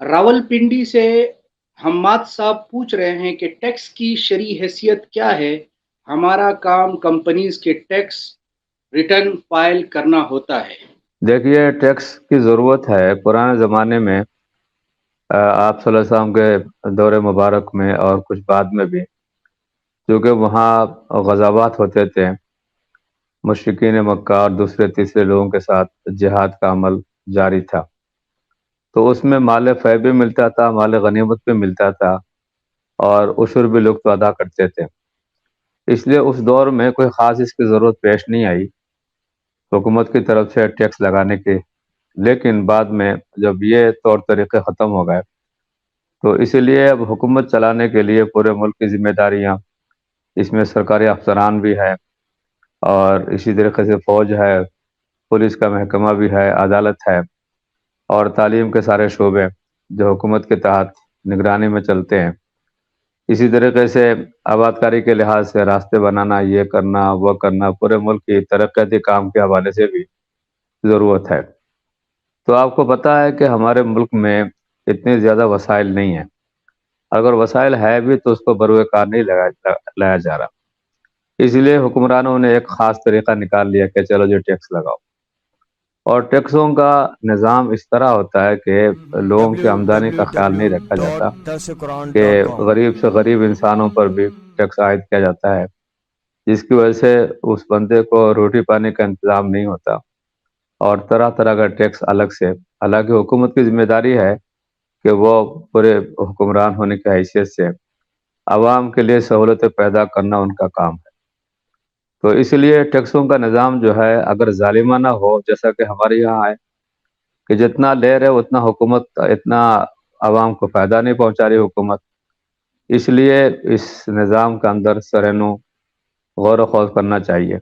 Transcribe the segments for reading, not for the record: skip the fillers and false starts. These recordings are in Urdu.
راولپنڈی سے حماد صاحب پوچھ رہے ہیں کہ ٹیکس کی شرعی حیثیت کیا ہے؟ ہمارا کام کمپنیز کے ٹیکس ریٹرن فائل کرنا ہوتا ہے۔ دیکھیے، ٹیکس کی ضرورت ہے پرانے زمانے میں، آپ صلی اللہ علیہ وسلم کے دور مبارک میں اور کچھ بعد میں بھی، کیونکہ وہاں غزوات ہوتے تھے، مشرکین مکہ اور دوسرے تیسرے لوگوں کے ساتھ جہاد کا عمل جاری تھا، تو اس میں مال فیع بھی ملتا تھا، مال غنیمت بھی ملتا تھا، اور عشر بھی لوگ تو ادا کرتے تھے۔ اس لیے اس دور میں کوئی خاص اس کی ضرورت پیش نہیں آئی حکومت کی طرف سے ٹیکس لگانے کی، لیکن بعد میں جب یہ طور طریقے ختم ہو گئے تو اسی لیے اب حکومت چلانے کے لیے پورے ملک کی ذمہ داریاں، اس میں سرکاری افسران بھی ہے، اور اسی طریقے سے فوج ہے، پولیس کا محکمہ بھی ہے، عدالت ہے، اور تعلیم کے سارے شعبے جو حکومت کے تحت نگرانی میں چلتے ہیں۔ اسی طریقے سے آباد کاری کے لحاظ سے راستے بنانا، یہ کرنا وہ کرنا، پورے ملک کی ترقیاتی کام کے حوالے سے بھی ضرورت ہے۔ تو آپ کو پتہ ہے کہ ہمارے ملک میں اتنے زیادہ وسائل نہیں ہیں، اگر وسائل ہے بھی تو اس کو بروئے کار نہیں لایا جا رہا، اس لیے حکمرانوں نے ایک خاص طریقہ نکال لیا کہ چلو جو ٹیکس لگاؤ، اور ٹیکسوں کا نظام اس طرح ہوتا ہے کہ لوگوں کی آمدنی کا خیال نہیں رکھا جاتا، کہ www.dasquran.com غریب سے غریب انسانوں پر بھی ٹیکس عائد کیا جاتا ہے، جس کی وجہ سے اس بندے کو روٹی پانی کا انتظام نہیں ہوتا، اور طرح طرح کا ٹیکس الگ سے، حالانکہ حکومت کی ذمہ داری ہے کہ وہ پورے حکمران ہونے کی حیثیت سے عوام کے لیے سہولتیں پیدا کرنا ان کا کام ہے۔ تو اس لیے ٹیکسوں کا نظام جو ہے اگر ظالمانہ ہو، جیسا کہ ہمارے یہاں ہے کہ جتنا لے رہے اتنا حکومت، اتنا عوام کو فائدہ نہیں پہنچا رہی حکومت، اس لیے اس نظام کا اندر سرنو غور و خوض کرنا چاہیے۔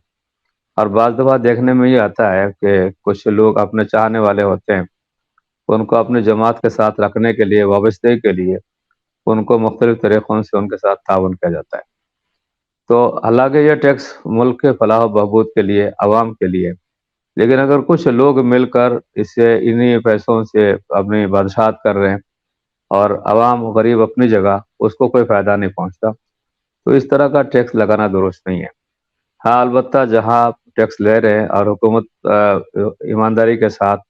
اور بعض دفعہ دیکھنے میں یہ آتا ہے کہ کچھ لوگ اپنے چاہنے والے ہوتے ہیں، ان کو اپنی جماعت کے ساتھ رکھنے کے لیے، وابستگی کے لیے ان کو مختلف طریقوں سے ان کے ساتھ تعاون کیا جاتا ہے۔ تو حالانکہ یہ ٹیکس ملک کے فلاح و بہبود کے لیے، عوام کے لیے، لیکن اگر کچھ لوگ مل کر اس سے انہی پیسوں سے اپنی بادشاہت کر رہے ہیں اور عوام غریب اپنی جگہ، اس کو کوئی فائدہ نہیں پہنچتا، تو اس طرح کا ٹیکس لگانا درست نہیں ہے۔ ہاں، البتہ جہاں ٹیکس لے رہے ہیں اور حکومت ایمانداری کے ساتھ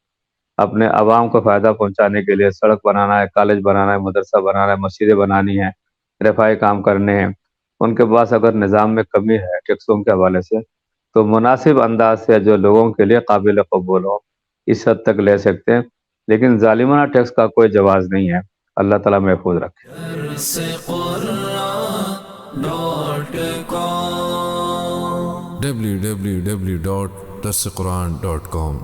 اپنے عوام کو فائدہ پہنچانے کے لیے سڑک بنانا ہے، کالج بنانا ہے، مدرسہ بنانا ہے، مسجدیں بنانی ہیں، رفاہی کام کرنے ہیں، ان کے پاس اگر نظام میں کمی ہے ٹیکسوں کے حوالے سے، تو مناسب انداز سے جو لوگوں کے لیے قابل قبول ہو اس حد تک لے سکتے ہیں، لیکن ظالمانہ ٹیکس کا کوئی جواز نہیں ہے۔ اللہ تعالیٰ محفوظ رکھے۔ www.dasquran.com